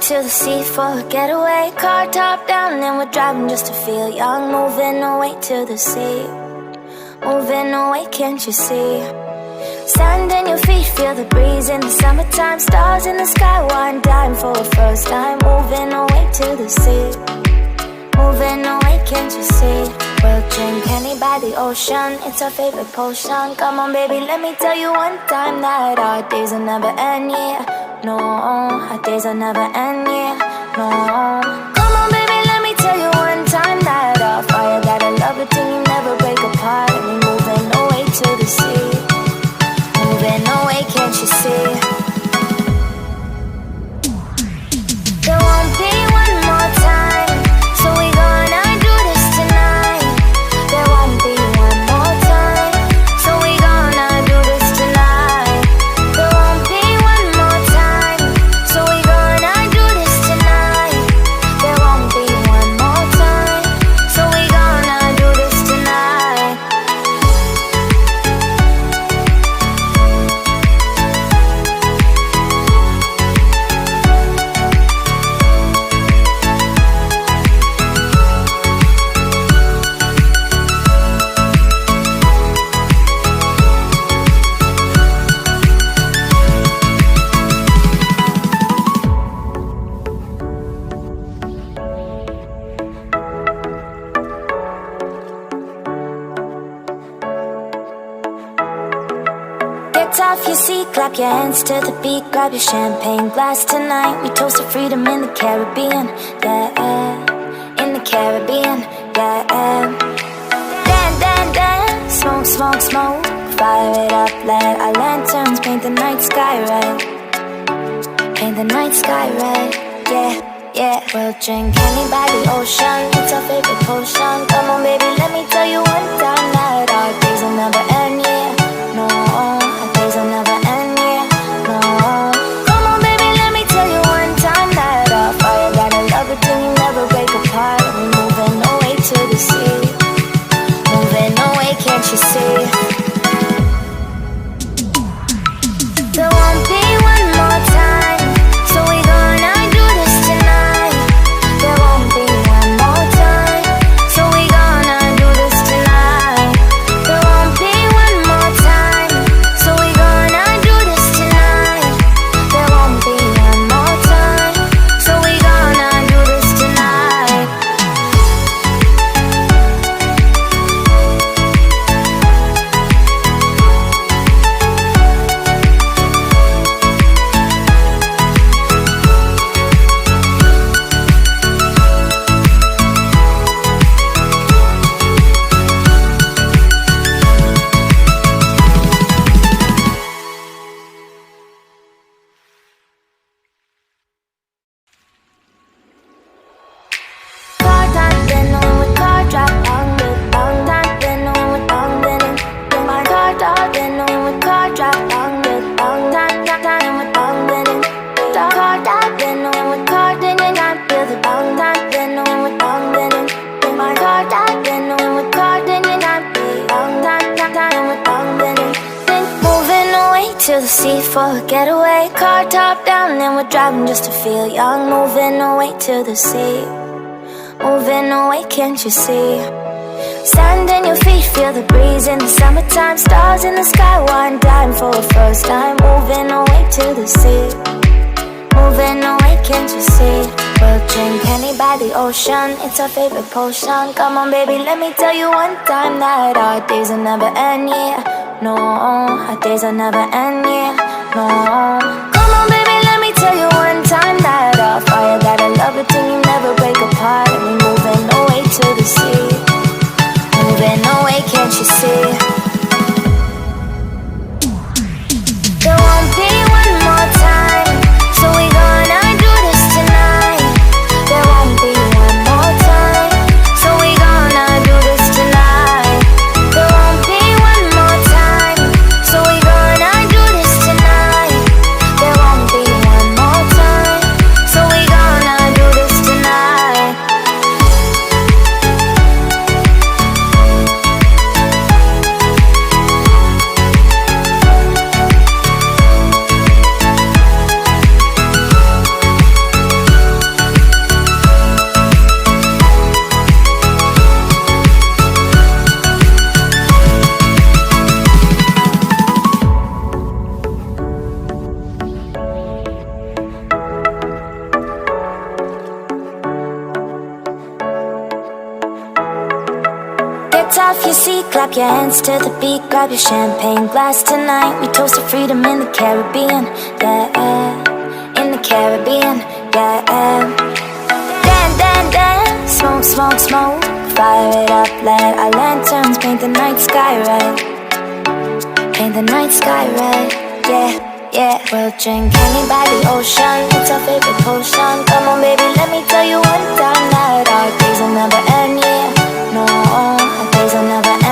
To the sea for a getaway, car top down and we're driving just to feel young. Moving away to the sea, moving away, can't you see? Sand in your feet, feel the breeze in the summertime. Stars in the sky, one dime for a first time. Moving away to the sea, moving away, can't you see? We'll drink honey by the ocean, it's our favorite potion. Come on baby, let me tell you one time that our days will never end, yeah. No, our days will never end, yeah. No. Come on baby, let me tell you one time that our fire got a love it till you never break apart. And we're moving away to the sea, moving away, can't you see? There won't be one more time, so we gonna do this tonight. There won't be one more time, so we gonna do this tonight. There won't be one more time, so we gonna do this tonight. There won't be one more time, so we gonna do this tonight. Get off your seat, clap your hands to the beat. Grab your champagne glass tonight. We toast to freedom in the Caribbean, yeah. In the Caribbean, yeah. Dance, dance, dance, smoke, smoke, smoke. Fire it up, let our lanterns paint the night sky red. Paint the night sky red, yeah, yeah. We'll drink honey by the ocean, it's our favorite potion. Come on baby, let me tell you one time that our days will never end, yeah. No, our days will never end, yeah. No. Come on baby, let me tell you one time that our fire got a love it till you never break apart. And we're moving away to the sea, moving away, can't you see? There won't be one more time, so we gonna do this tonight. There won't be one more time, so we gonna do this tonight. There won't be one more time, so we gonna do this tonight. There won't be one more time, so we gonna do this tonight. Car top, then when we car drop, bang, bang, bang, then when we bang, then my car top, then when we car drop, bang, bang, bang, then we bang, then car top, then when we car, then you not feel the bang, then when we bang, then my car top, then when we car, then you not feel bang, then we bang, then moving away to the sea for a getaway, car top down and we're driving just to feel young. Moving away to the sea, moving away, can't you see? Sand in your feet, feel the breeze in the summertime. Stars in the sky, one dime for a first time. Moving away to the sea, moving away, can't you see? We'll drink honey by the ocean, it's our favorite potion. Come on baby, let me tell you one time that our days will never end, yeah. No, our days will never end, yeah. No. Come on baby, let me tell you one time that our fire got a love it till you never break apart. And we're moving away to the sea, moving away, can't you see? There won't be one more time, so we gonna do this tonight. There won't be one more time, so we gonna do this tonight. There won't be one more time, so we gonna do this tonight. There won't be one more time, so we gonna do this tonight. Clap your hands to the beat, grab your champagne glass. Tonight we toast to freedom in the Caribbean, yeah, in the Caribbean, yeah. Dance, dance, dance, smoke, smoke, smoke. Fire it up, let our lanterns paint the night sky red. Paint the night sky red, yeah. Yeah, we'll drink honey by the ocean. It's our favorite potion. Come on, baby, let me tell you one time that our days will never end. Yeah, no, our days will never